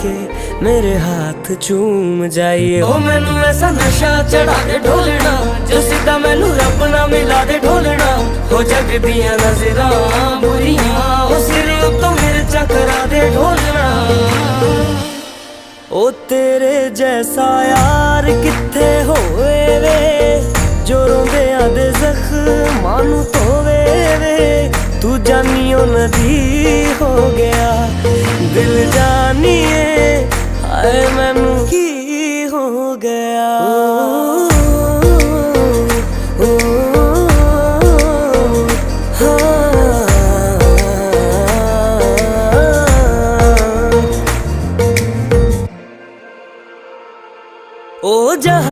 के मेरे हाथ चूम जाइए। ओ मैनू ऐसा नशा चढ़ा दे ढोलना, जो सीधा मैनू रब ना मिला दे ढोलना। हो जग दियां नज़रां बुरियां, ओ सिर उत्तों मिर्चा करा दे ढोलना। ओ तेरे जैसा यार किथे होए वे, जो रोंदियां दे ज़ख्मां नू धोवे वे। तू जानियो नदी हो गया दिल जानिए, हाय मैनू की हो गया। ओ जहाँ